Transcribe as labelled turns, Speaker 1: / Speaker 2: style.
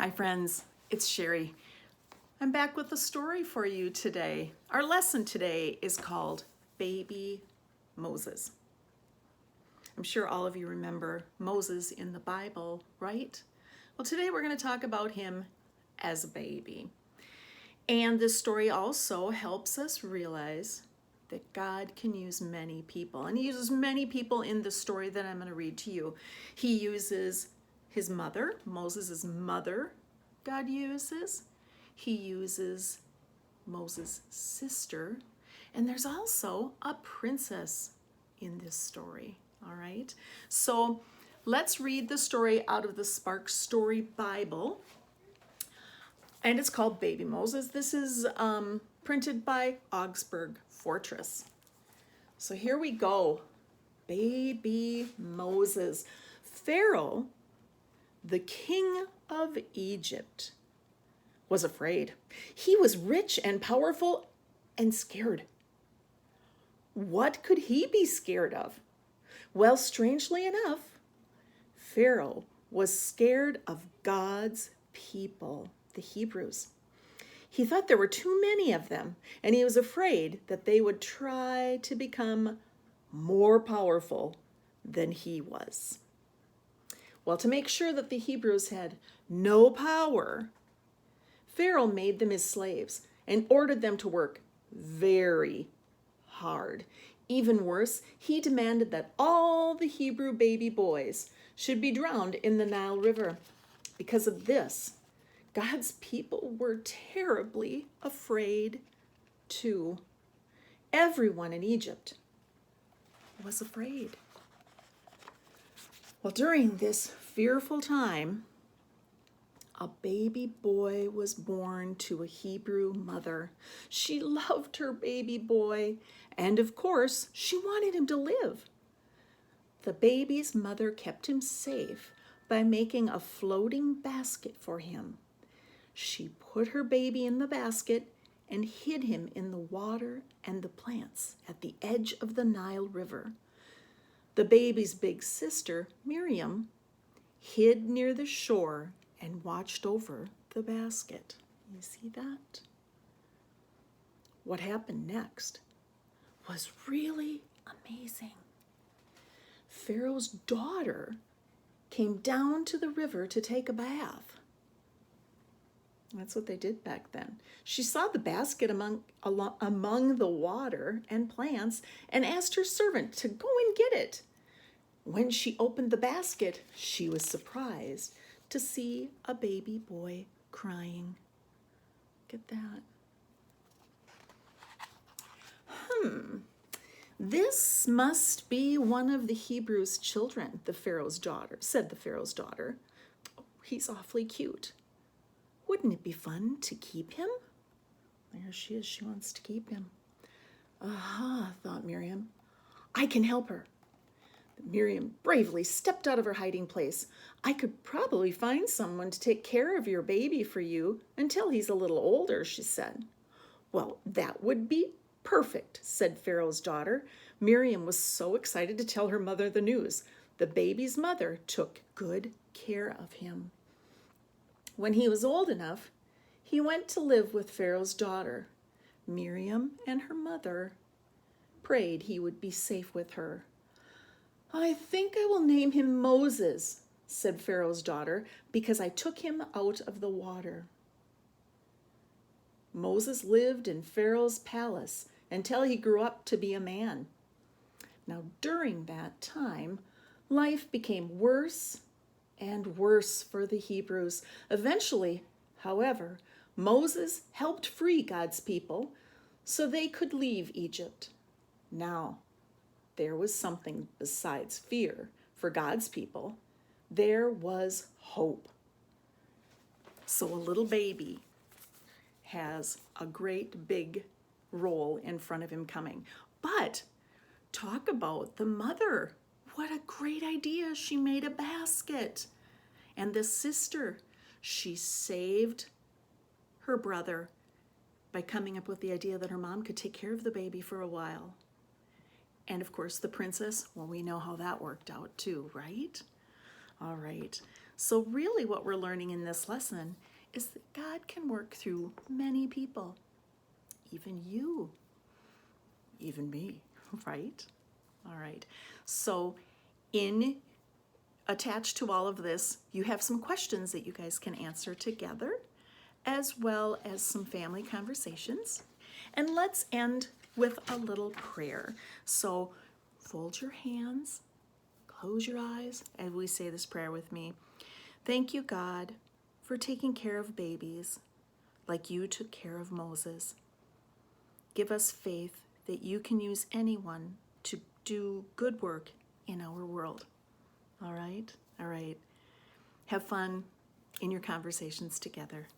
Speaker 1: Hi friends, it's Sherry. I'm back with a story for you today. Our lesson today is called Baby Moses. I'm sure all of you remember Moses in the Bible, right? Well, today we're going to talk about him as a baby. And this story also helps us realize that God can use many people. And he uses many people in the story that I'm going to read to you. He uses his mother, Moses' mother, God uses. He uses Moses' sister. And there's also a princess in this story. All right. So let's read the story out of the Spark Story Bible. And it's called Baby Moses. This is printed by Augsburg Fortress. So here we go. Baby Moses. Pharaoh, the king of Egypt, was afraid. He was rich and powerful and scared. What could he be scared of? Well, strangely enough, Pharaoh was scared of God's people, the Hebrews. He thought there were too many of them, and he was afraid that they would try to become more powerful than he was. Well, to make sure that the Hebrews had no power, Pharaoh made them his slaves and ordered them to work very hard. Even worse, he demanded that all the Hebrew baby boys should be drowned in the Nile River. Because of this, God's people were terribly afraid too. Everyone in Egypt was afraid. Well, during this fearful time, a baby boy was born to a Hebrew mother. She loved her baby boy, and of course, she wanted him to live. The baby's mother kept him safe by making a floating basket for him. She put her baby in the basket and hid him in the water and the plants at the edge of the Nile River. The baby's big sister, Miriam, hid near the shore and watched over the basket. You see that? What happened next was really amazing. Pharaoh's daughter came down to the river to take a bath. That's what they did back then. She saw the basket among the water and plants and asked her servant to go and get it. When she opened the basket, she was surprised to see a baby boy crying. Look at that. This must be one of the Hebrews' children, said the Pharaoh's daughter. Oh, he's awfully cute. Wouldn't it be fun to keep him? There she is, she wants to keep him. Aha, thought Miriam. I can help her. Miriam bravely stepped out of her hiding place. I could probably find someone to take care of your baby for you until he's a little older, she said. Well, that would be perfect, said Pharaoh's daughter. Miriam was so excited to tell her mother the news. The baby's mother took good care of him. When he was old enough, he went to live with Pharaoh's daughter. Miriam and her mother prayed he would be safe with her. I think I will name him Moses, said Pharaoh's daughter, because I took him out of the water. Moses lived in Pharaoh's palace until he grew up to be a man. Now, during that time, life became worse and worse for the Hebrews. Eventually, however, Moses helped free God's people so they could leave Egypt. Now, there was something besides fear for God's people. There was hope. So a little baby has a great big role in front of him coming. But talk about the mother. What a great idea. She made a basket. And the sister, she saved her brother by coming up with the idea that her mom could take care of the baby for a while. And of course, the princess, well, we know how that worked out too, right? All right. So really what we're learning in this lesson is that God can work through many people, even you, even me, right? All right. So attached to all of this, you have some questions that you guys can answer together, as well as some family conversations. And let's end with a little prayer. So fold your hands, close your eyes, and we say this prayer with me. Thank you, God, for taking care of babies like you took care of Moses. Give us faith that you can use anyone to do good work in our world. All right? All right. Have fun in your conversations together.